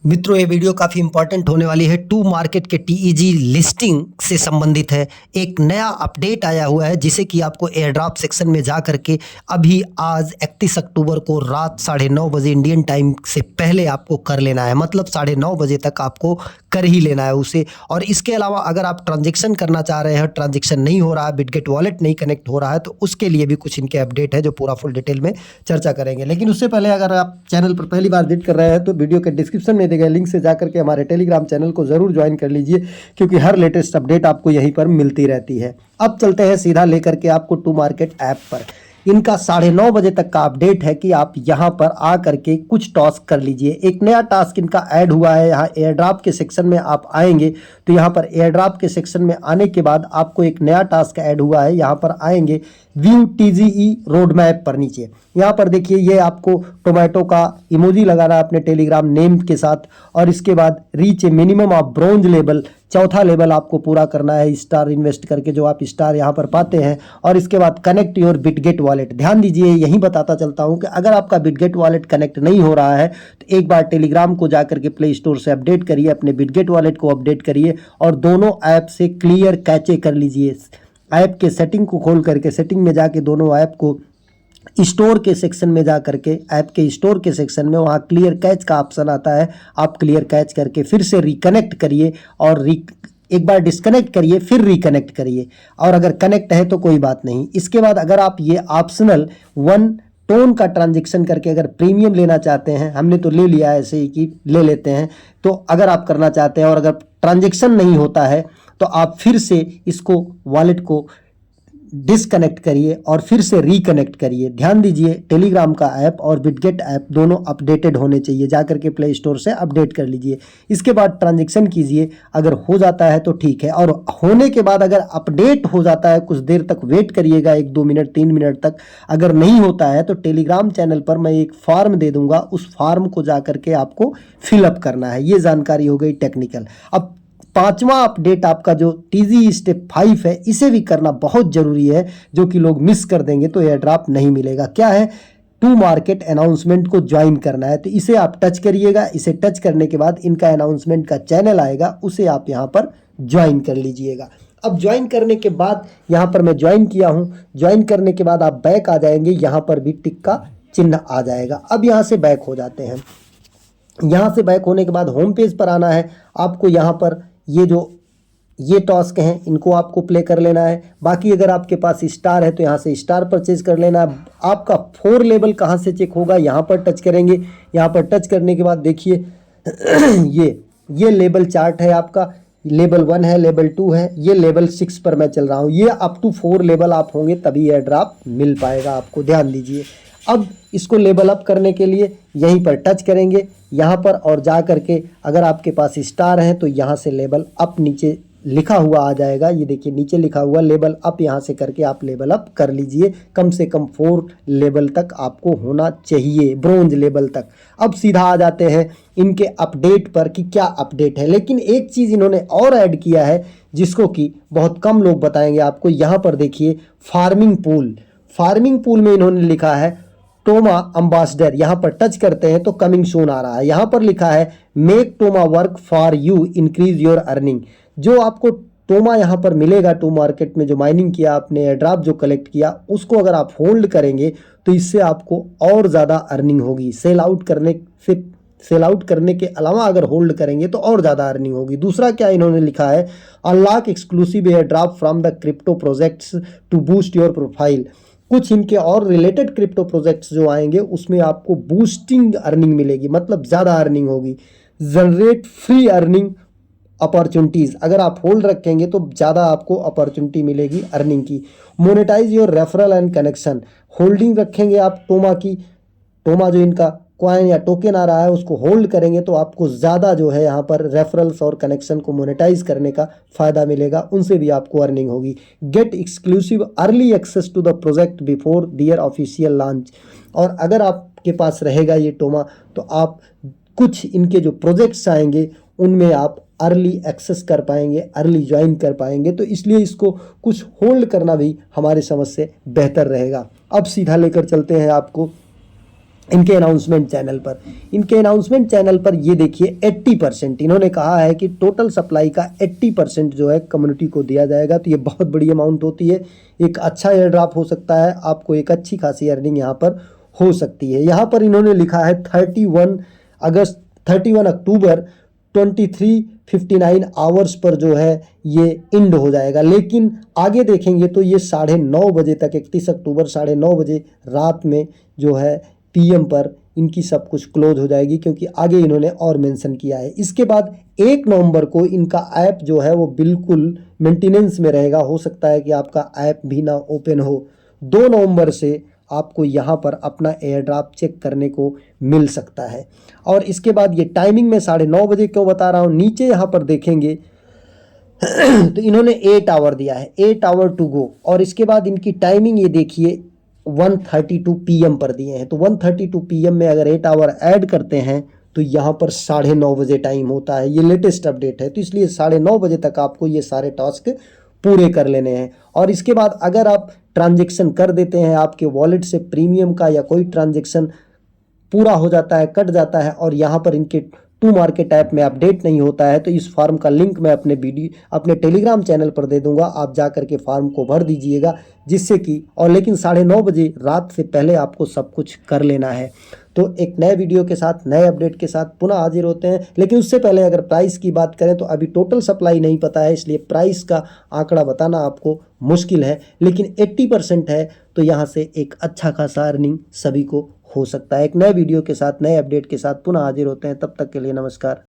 मित्रों, ये वीडियो काफ़ी इंपॉर्टेंट होने वाली है। टू मार्केट के टीईजी लिस्टिंग से संबंधित है। एक नया अपडेट आया हुआ है जिसे कि आपको एयर ड्रॉप सेक्शन में जा करके अभी आज 31 अक्टूबर को रात 9:30 बजे इंडियन टाइम से पहले आपको कर लेना है। मतलब 9:30 बजे तक आपको कर ही लेना है उसे। और इसके अलावा अगर आप ट्रांजेक्शन करना चाह रहे हैं, ट्रांजेक्शन नहीं हो रहा है, बिटगेट वॉलेट नहीं कनेक्ट हो रहा है, तो उसके लिए भी कुछ इनके अपडेट है जो पूरा फुल डिटेल में चर्चा करेंगे। लेकिन उससे पहले अगर आप चैनल पर पहली बार विजिट कर रहे हैं तो वीडियो के डिस्क्रिप्शन में दिए गए लिंक से जाकर के हमारे टेलीग्राम चैनल को जरूर ज्वाइन कर लीजिए, क्योंकि हर लेटेस्ट अपडेट आपको यहीं पर मिलती रहती है। अब चलते हैं सीधा लेकर के आपको टू मार्केट ऐप पर। इनका 9:30 बजे तक का अपडेट है कि आप यहाँ पर आ करके कुछ टास्क कर लीजिए। एक नया टास्क इनका ऐड हुआ है। यहाँ एयर ड्रॉप के सेक्शन में आप आएंगे तो यहाँ पर एयर ड्रॉप के सेक्शन में आने के बाद आपको एक नया टास्क ऐड हुआ है। यहाँ पर आएंगे व्यू टीजीई रोड मैप पर। नीचे यहाँ पर देखिए, ये आपको टोमेटो का इमोजी लगाना है अपने टेलीग्राम नेम के साथ, और इसके बाद reach a minimum of bronze level, चौथा लेवल आपको पूरा करना है स्टार इन्वेस्ट करके, जो आप स्टार यहाँ पर पाते हैं। और इसके बाद कनेक्ट योर बिटगेट वॉलेट। ध्यान दीजिए, यहीं बताता चलता हूँ कि अगर आपका बिटगेट वॉलेट कनेक्ट नहीं हो रहा है तो एक बार टेलीग्राम को जाकर के प्ले स्टोर से अपडेट करिए, अपने बिटगेट वॉलेट को अपडेट करिए और दोनों ऐप से क्लियर कैचे कर लीजिए। ऐप के सेटिंग को खोल करके सेटिंग में जाके दोनों ऐप को स्टोर के सेक्शन में जा करके, ऐप के स्टोर के सेक्शन में वहाँ क्लियर कैच का ऑप्शन आता है। आप क्लियर कैच करके फिर से रिकनेक्ट करिए और एक बार डिस्कनेक्ट करिए, फिर रिकनेक्ट करिए। और अगर कनेक्ट है तो कोई बात नहीं। इसके बाद अगर आप ये ऑप्शनल 1 टोन का ट्रांजेक्शन करके अगर प्रीमियम लेना चाहते हैं, हमने तो ले लिया है ऐसे ही कि ले लेते हैं, तो अगर आप करना चाहते हैं और अगर ट्रांजेक्शन नहीं होता है तो आप फिर से इसको वॉलेट को डिसकनेक्ट करिए और फिर से रिकनेक्ट करिए। ध्यान दीजिए, टेलीग्राम का ऐप और बिटगेट ऐप दोनों अपडेटेड होने चाहिए। जाकर के प्ले स्टोर से अपडेट कर लीजिए। इसके बाद ट्रांजेक्शन कीजिए, अगर हो जाता है तो ठीक है, और होने के बाद अगर अपडेट हो जाता है कुछ देर तक वेट करिएगा, 1-2 मिनट 3 मिनट तक। अगर नहीं होता है तो टेलीग्राम चैनल पर मैं एक फॉर्म दे दूंगा, उस फॉर्म को जाकर के आपको फिलअप करना है। ये जानकारी हो गई टेक्निकल। अब 5वां अपडेट आपका जो टीजी स्टेप 5 है, इसे भी करना बहुत जरूरी है, जो कि लोग मिस कर देंगे तो एयर ड्रॉप नहीं मिलेगा। क्या है? टू मार्केट अनाउंसमेंट को ज्वाइन करना है। तो इसे आप टच करिएगा। इसे टच करने के बाद इनका अनाउंसमेंट का चैनल आएगा, उसे आप यहाँ पर ज्वाइन कर लीजिएगा। अब ज्वाइन करने के बाद यहाँ पर मैं ज्वाइन किया हूँ। ज्वाइन करने के बाद आप बैक आ जाएंगे, यहाँ पर भी टिक का चिन्ह आ जाएगा। अब यहाँ से बैक हो जाते हैं। यहाँ से बैक होने के बाद होम पेज पर आना है आपको। यहाँ पर ये टास्क हैं, इनको आपको प्ले कर लेना है। बाकी अगर आपके पास स्टार है तो यहाँ से स्टार परचेज कर लेना है। आपका 4 लेवल कहाँ से चेक होगा, यहाँ पर टच करेंगे। यहाँ पर टच करने के बाद देखिए ये लेवल चार्ट है आपका। लेवल 1 है, लेवल 2 है, ये लेवल 6 पर मैं चल रहा हूँ। ये अप टू 4 लेवल आप होंगे तभी एयर ड्रॉप मिल पाएगा आपको। ध्यान दीजिए। अब इसको लेवल अप करने के लिए यहीं पर टच करेंगे यहाँ पर, और जा करके अगर आपके पास स्टार है तो यहाँ से लेवल अप नीचे लिखा हुआ आ जाएगा। ये देखिए नीचे लिखा हुआ लेवल अप, यहाँ से करके आप लेवल अप कर लीजिए। कम से कम 4 लेवल तक आपको होना चाहिए, ब्रोंज लेवल तक। अब सीधा आ जाते हैं इनके अपडेट पर कि क्या अपडेट है। लेकिन एक चीज़ इन्होंने और ऐड किया है जिसको कि बहुत कम लोग बताएंगे आपको। यहाँ पर देखिए फार्मिंग पूल। फार्मिंग पूल में इन्होंने लिखा है टोमा अम्बासडर। यहाँ पर टच करते हैं तो कमिंग सून आ रहा है। यहाँ पर लिखा है make टोमा work for you, increase your earning. जो आपको टोमा यहाँ पर मिलेगा, टू मार्केट में जो माइनिंग किया आपने, एयर ड्रॉप जो कलेक्ट किया, उसको अगर आप होल्ड करेंगे तो इससे आपको और ज़्यादा अर्निंग होगी। सेल आउट करने के अलावा अगर होल्ड करेंगे तो और ज़्यादा अर्निंग होगी। दूसरा क्या इन्होंने लिखा है, unlock exclusive airdrop from the crypto projects to boost your profile. कुछ इनके और रिलेटेड क्रिप्टो प्रोजेक्ट्स जो आएंगे उसमें आपको बूस्टिंग अर्निंग मिलेगी, मतलब ज़्यादा अर्निंग होगी। जनरेट फ्री अर्निंग अपॉर्चुनिटीज़, अगर आप होल्ड रखेंगे तो ज़्यादा आपको अपॉर्चुनिटी मिलेगी अर्निंग की। Monetise your referral and connection. Holding रखेंगे आप टोमा की, टोमा जो इनका कॉइन या टोकन आ रहा है उसको होल्ड करेंगे तो आपको ज़्यादा जो है यहाँ पर रेफरल्स और कनेक्शन को मोनेटाइज करने का फ़ायदा मिलेगा, उनसे भी आपको अर्निंग होगी। Get exclusive early access to the project before their official launch. और अगर आपके पास रहेगा ये टोमा तो आप कुछ इनके जो प्रोजेक्ट्स आएंगे उनमें आप अर्ली एक्सेस कर पाएंगे, अर्ली ज्वाइन कर पाएंगे। तो इसलिए इसको कुछ होल्ड करना भी हमारे समझ से बेहतर रहेगा। अब सीधा लेकर चलते हैं आपको इनके अनाउंसमेंट चैनल पर ये देखिए 80% इन्होंने कहा है कि टोटल सप्लाई का 80% जो है कम्युनिटी को दिया जाएगा। तो ये बहुत बड़ी अमाउंट होती है, एक अच्छा एयर ड्रॉप हो सकता है, आपको एक अच्छी खासी अर्निंग यहाँ पर हो सकती है। यहाँ पर इन्होंने लिखा है 31 अक्टूबर 23:59 आवर्स पर जो है ये इंड हो जाएगा। लेकिन आगे देखेंगे तो ये 9:30 बजे तक, 31 अक्टूबर 9:30 बजे रात में जो है PM पर इनकी सब कुछ क्लोज हो जाएगी, क्योंकि आगे इन्होंने और मेंशन किया है। इसके बाद 1 नवंबर को इनका ऐप जो है वो बिल्कुल मेंटेनेंस में रहेगा। हो सकता है कि आपका ऐप भी ना ओपन हो। 2 नवंबर से आपको यहाँ पर अपना एयर ड्रॉप चेक करने को मिल सकता है। और इसके बाद ये टाइमिंग में 9:30 बजे क्यों बता रहा हूँ, नीचे यहाँ पर देखेंगे तो इन्होंने 8 आवर दिया है, 8 आवर टू गो। और इसके बाद इनकी टाइमिंग ये देखिए 1:32 PM पर दिए हैं। तो 1:32 PM में अगर 8 आवर ऐड करते हैं तो यहाँ पर 9:30 बजे टाइम होता है। ये लेटेस्ट अपडेट है, तो इसलिए 9:30 बजे तक आपको ये सारे टास्क पूरे कर लेने हैं। और इसके बाद अगर आप ट्रांजेक्शन कर देते हैं, आपके वॉलेट से प्रीमियम का या कोई ट्रांजेक्शन पूरा हो जाता है, कट जाता है, और यहाँ पर इनके टू मार्केट ऐप में अपडेट नहीं होता है, तो इस फॉर्म का लिंक मैं अपने टेलीग्राम चैनल पर दे दूंगा। आप जा करके फॉर्म को भर दीजिएगा, जिससे कि और लेकिन 9:30 बजे रात से पहले आपको सब कुछ कर लेना है। तो एक नए वीडियो के साथ, नए अपडेट के साथ पुनः हाजिर होते हैं। लेकिन उससे पहले अगर प्राइस की बात करें तो अभी टोटल सप्लाई नहीं पता है, इसलिए प्राइस का आंकड़ा बताना आपको मुश्किल है। लेकिन 80% है, तो यहाँ से एक अच्छा खासा अर्निंग सभी को हो सकता है। एक नए वीडियो के साथ, नए अपडेट के साथ पुनः हाजिर होते हैं। तब तक के लिए नमस्कार।